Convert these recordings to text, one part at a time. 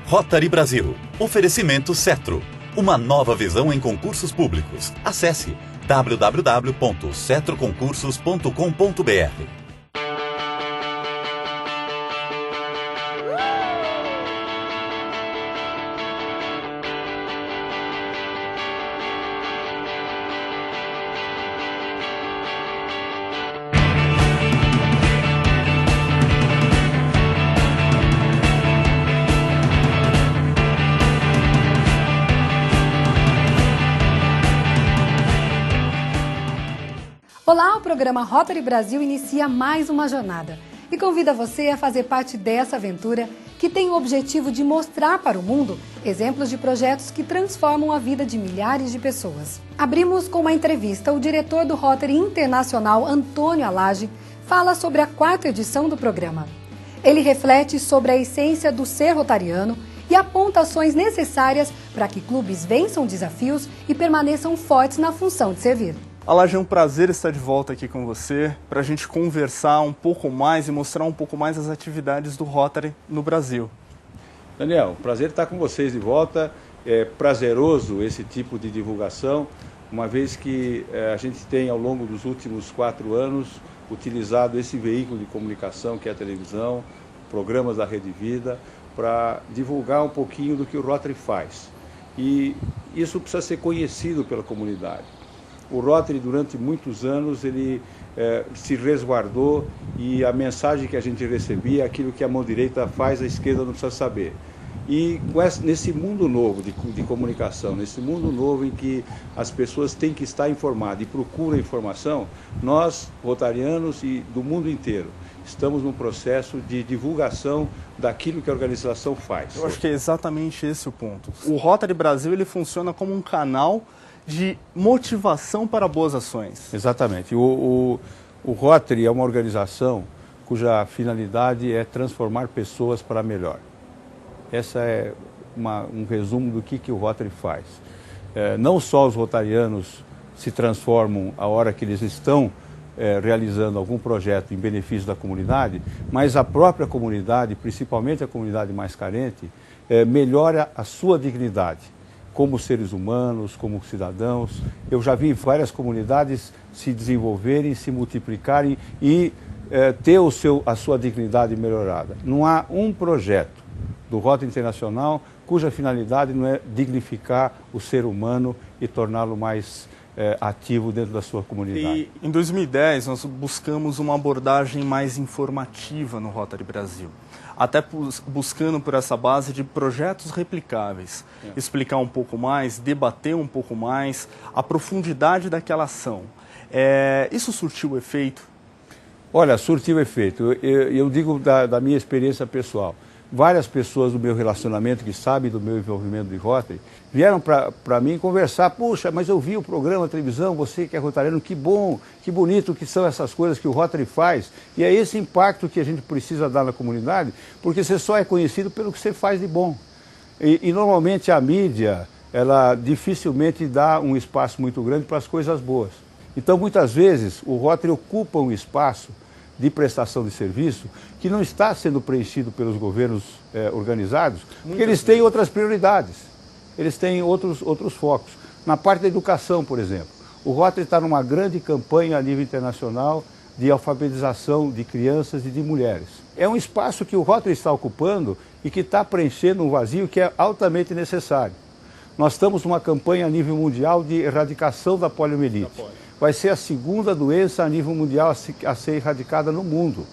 Rotary Brasil. Oferecimento Cetro. Uma nova visão em concursos públicos. Acesse www.cetroconcursos.com.br. Olá, o programa Rotary Brasil inicia mais uma jornada e convida você a fazer parte dessa aventura que tem o objetivo de mostrar para o mundo exemplos de projetos que transformam a vida de milhares de pessoas. Abrimos com uma entrevista. O diretor do Rotary Internacional, Antônio Alage, fala sobre a 4ª edição do programa. Ele reflete sobre a essência do ser rotariano e aponta ações necessárias para que clubes vençam desafios e permaneçam fortes na função de servir. Alage, é um prazer estar de volta aqui com você para a gente conversar um pouco mais e mostrar um pouco mais as atividades do Rotary no Brasil. Daniel, prazer estar com vocês de volta. É prazeroso esse tipo de divulgação, uma vez que a gente tem ao longo dos últimos 4 anos utilizado esse veículo de comunicação que é a televisão, programas da Rede Vida, para divulgar um pouquinho do que o Rotary faz. E isso precisa ser conhecido pela comunidade. O Rotary, durante muitos anos, ele se resguardou e a mensagem que a gente recebia, aquilo que a mão direita faz, a esquerda não precisa saber. E nesse mundo novo de comunicação, nesse mundo novo em que as pessoas têm que estar informadas e procuram informação, nós, rotarianos e do mundo inteiro, estamos num processo de divulgação daquilo que a organização faz. Eu acho que é exatamente esse o ponto. O Rotary Brasil ele funciona como um canal de motivação para boas ações. Exatamente. O Rotary é uma organização cuja finalidade é transformar pessoas para melhor. Essa é um resumo do que o Rotary faz. Não só os rotarianos se transformam a hora que eles estão realizando algum projeto em benefício da comunidade, mas a própria comunidade, principalmente a comunidade mais carente, melhora a sua dignidade como seres humanos, como cidadãos. Eu já vi várias comunidades se desenvolverem, se multiplicarem e ter a sua dignidade melhorada. Não há um projeto do Rotary Internacional cuja finalidade não é dignificar o ser humano e torná-lo mais ativo dentro da sua comunidade. E em 2010 nós buscamos uma abordagem mais informativa no Rotary Brasil, até buscando por essa base de projetos replicáveis, explicar um pouco mais, debater um pouco mais a profundidade daquela ação. Isso surtiu efeito? Olha, surtiu efeito. Eu digo da minha experiência pessoal. Várias pessoas do meu relacionamento que sabem do meu envolvimento de Rotary vieram para mim conversar. Puxa, mas eu vi o programa, a televisão, você que é rotariano, que bom, que bonito que são essas coisas que o Rotary faz. E é esse impacto que a gente precisa dar na comunidade, porque você só é conhecido pelo que você faz de bom. E normalmente a mídia, ela dificilmente dá um espaço muito grande para as coisas boas. Então, muitas vezes, o Rotary ocupa um espaço de prestação de serviço que não está sendo preenchido pelos governos organizados, porque eles têm outras prioridades, eles têm outros focos. Na parte da educação, por exemplo, o Rotary está numa grande campanha a nível internacional de alfabetização de crianças e de mulheres. É um espaço que o Rotary está ocupando e que está preenchendo um vazio que é altamente necessário. Nós estamos numa campanha a nível mundial de erradicação da poliomielite. Vai ser a 2ª doença a nível mundial a ser erradicada no mundo.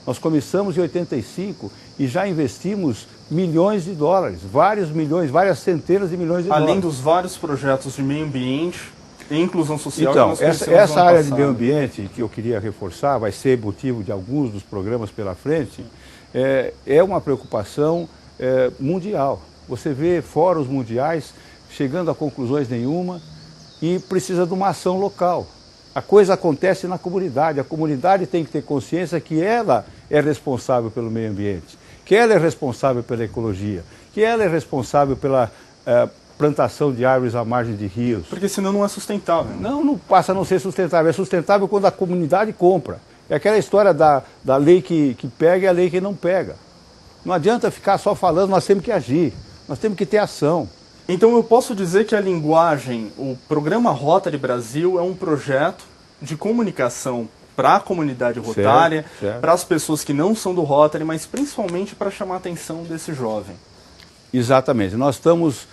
Nós começamos em 85 e já investimos milhões de dólares, vários milhões, várias centenas de milhões de dólares. Além dos vários projetos de meio ambiente e inclusão social. Então, essa área de meio ambiente que eu queria reforçar, vai ser motivo de alguns dos programas pela frente, é uma preocupação mundial. Você vê fóruns mundiais chegando a conclusões nenhuma e precisa de uma ação local. A coisa acontece na comunidade. A comunidade tem que ter consciência que ela é responsável pelo meio ambiente, que ela é responsável pela ecologia, que ela é responsável pela plantação de árvores à margem de rios. Porque senão não é sustentável. Não passa a não ser sustentável. É sustentável quando a comunidade compra. É aquela história da lei que pega e a lei que não pega. Não adianta ficar só falando, nós temos que agir, nós temos que ter ação. Então eu posso dizer que a linguagem, o programa Rotary Brasil é um projeto de comunicação para a comunidade rotária, para as pessoas que não são do Rotary, mas principalmente para chamar a atenção desse jovem. Exatamente. Nós estamos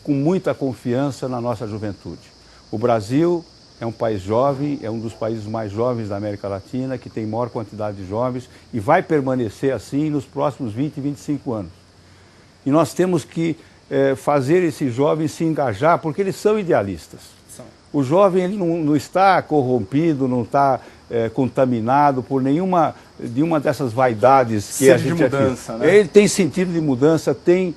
com muita confiança na nossa juventude. O Brasil é um país jovem, é um dos países mais jovens da América Latina, que tem maior quantidade de jovens e vai permanecer assim nos próximos 20, 25 anos. E nós temos que fazer esses jovens se engajar, porque eles são idealistas. O jovem ele não está corrompido, não está contaminado por nenhuma dessas vaidades que a gente de mudança, né? Ele tem sentido de mudança, tem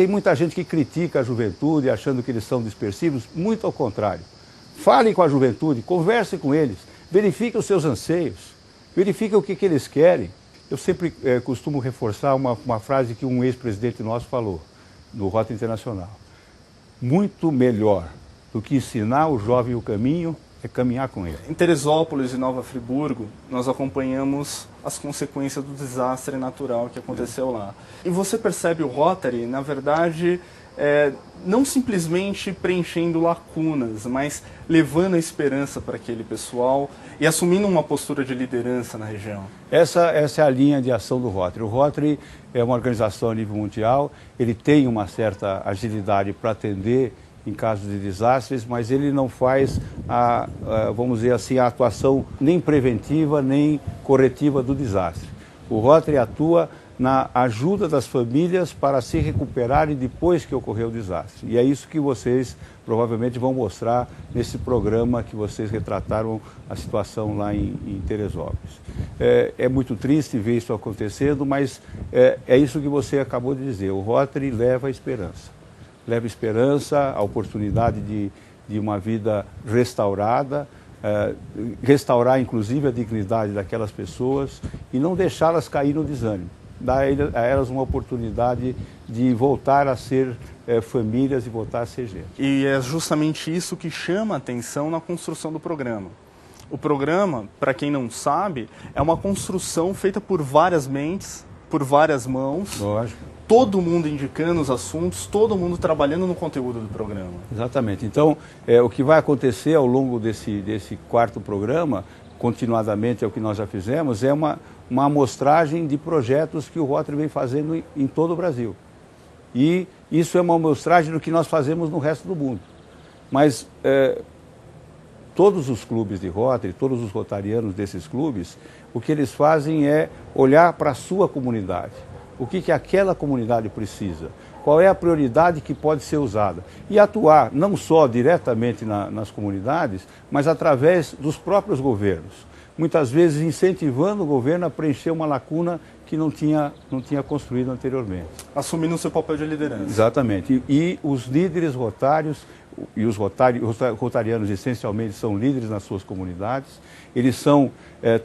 muita gente que critica a juventude achando que eles são dispersivos, muito ao contrário. Fale com a juventude, converse com eles, verifique os seus anseios, verifique o que eles querem. Eu sempre costumo reforçar uma frase que um ex-presidente nosso falou no Rota Internacional. Muito melhor do que ensinar o jovem o caminho é caminhar com ele. Em Teresópolis e Nova Friburgo, nós acompanhamos as consequências do desastre natural que aconteceu lá. E você percebe o Rotary, na verdade, não simplesmente preenchendo lacunas, mas levando a esperança para aquele pessoal e assumindo uma postura de liderança na região. Essa é a linha de ação do Rotary. O Rotary é uma organização a nível mundial, ele tem uma certa agilidade para atender em casos de desastres, mas ele não faz, vamos dizer assim, a atuação nem preventiva nem corretiva do desastre. O Rotary atua na ajuda das famílias para se recuperarem depois que ocorreu o desastre. E é isso que vocês provavelmente vão mostrar nesse programa que vocês retrataram a situação lá em Teresópolis. É muito triste ver isso acontecendo, mas é isso que você acabou de dizer. O Rotary leva esperança. Leva esperança, a oportunidade de uma vida restaurada, restaurar inclusive a dignidade daquelas pessoas e não deixá-las cair no desânimo. Dar a elas uma oportunidade de voltar a ser famílias e voltar a ser gente. E é justamente isso que chama a atenção na construção do programa. O programa, para quem não sabe, é uma construção feita por várias mentes, por várias mãos. Lógico. Todo mundo indicando os assuntos, todo mundo trabalhando no conteúdo do programa. Exatamente. Então, o que vai acontecer ao longo desse quarto programa, continuadamente é o que nós já fizemos, é uma amostragem de projetos que o Rotary vem fazendo em todo o Brasil. E isso é uma amostragem do que nós fazemos no resto do mundo. Mas todos os clubes de Rotary, todos os rotarianos desses clubes, o que eles fazem é olhar para a sua comunidade. O que aquela comunidade precisa, qual é a prioridade que pode ser usada. E atuar não só diretamente nas comunidades, mas através dos próprios governos. Muitas vezes incentivando o governo a preencher uma lacuna que não tinha construído anteriormente. Assumindo o seu papel de liderança. Exatamente. E os líderes rotários, e os rotarianos essencialmente são líderes nas suas comunidades, eles são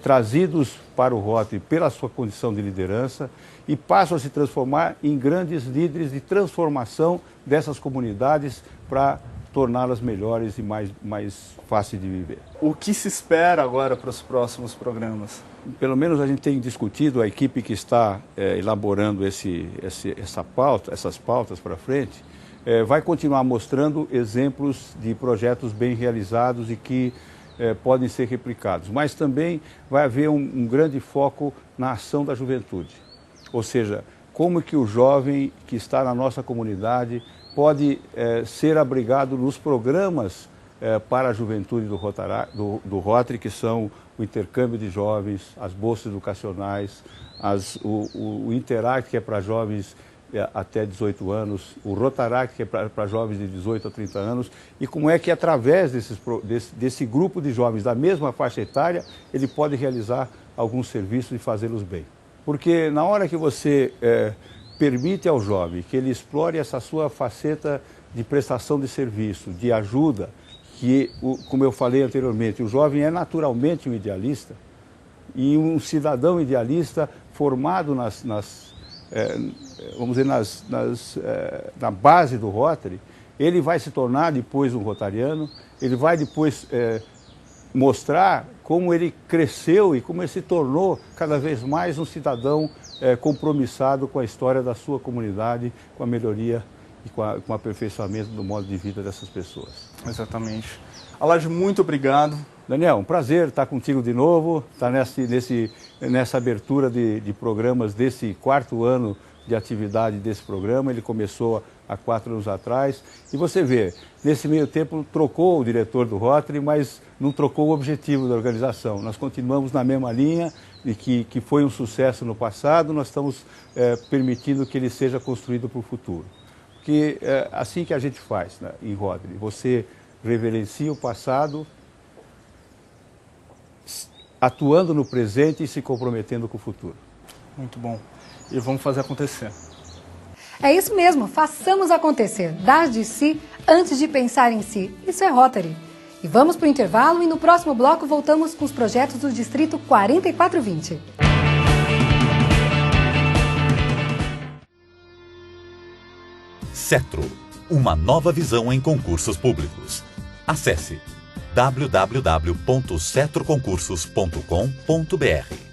trazidos para o Rotary pela sua condição de liderança e passam a se transformar em grandes líderes de transformação dessas comunidades para torná-las melhores e mais fáceis de viver. O que se espera agora para os próximos programas? Pelo menos a gente tem discutido, a equipe que está elaborando essas pautas para frente, vai continuar mostrando exemplos de projetos bem realizados e que podem ser replicados. Mas também vai haver um grande foco na ação da juventude. Ou seja, como que o jovem que está na nossa comunidade pode ser abrigado nos programas para a juventude do Rotary, que são o intercâmbio de jovens, as bolsas educacionais, o Interact, que é para jovens até 18 anos, o Rotaract, que é para jovens de 18 a 30 anos, e como é que através desse grupo de jovens da mesma faixa etária, ele pode realizar alguns serviços e fazê-los bem. Porque na hora que você permite ao jovem que ele explore essa sua faceta de prestação de serviço, de ajuda, que, como eu falei anteriormente, o jovem é naturalmente um idealista, e um cidadão idealista formado vamos dizer, na base do Rotary, ele vai se tornar depois um rotariano, ele vai depois mostrar como ele cresceu e como ele se tornou cada vez mais um cidadão compromissado com a história da sua comunidade, com a melhoria e com o aperfeiçoamento do modo de vida dessas pessoas. Exatamente. Alad, muito obrigado. Daniel, um prazer estar contigo de novo, estar nessa abertura de programas desse 4º ano de atividade desse programa. Ele começou há 4 anos atrás e você vê, nesse meio tempo trocou o diretor do Rotary, mas não trocou o objetivo da organização. Nós continuamos na mesma linha e que foi um sucesso no passado, nós estamos permitindo que ele seja construído para o futuro. Porque é assim que a gente faz, né, em Rotary, você reverencia o passado, atuando no presente e se comprometendo com o futuro. Muito bom. E vamos fazer acontecer. É isso mesmo, façamos acontecer. Dar de si antes de pensar em si. Isso é Rotary. E vamos para o intervalo e no próximo bloco voltamos com os projetos do Distrito 4420. Cetro, uma nova visão em concursos públicos. Acesse www.cetroconcursos.com.br.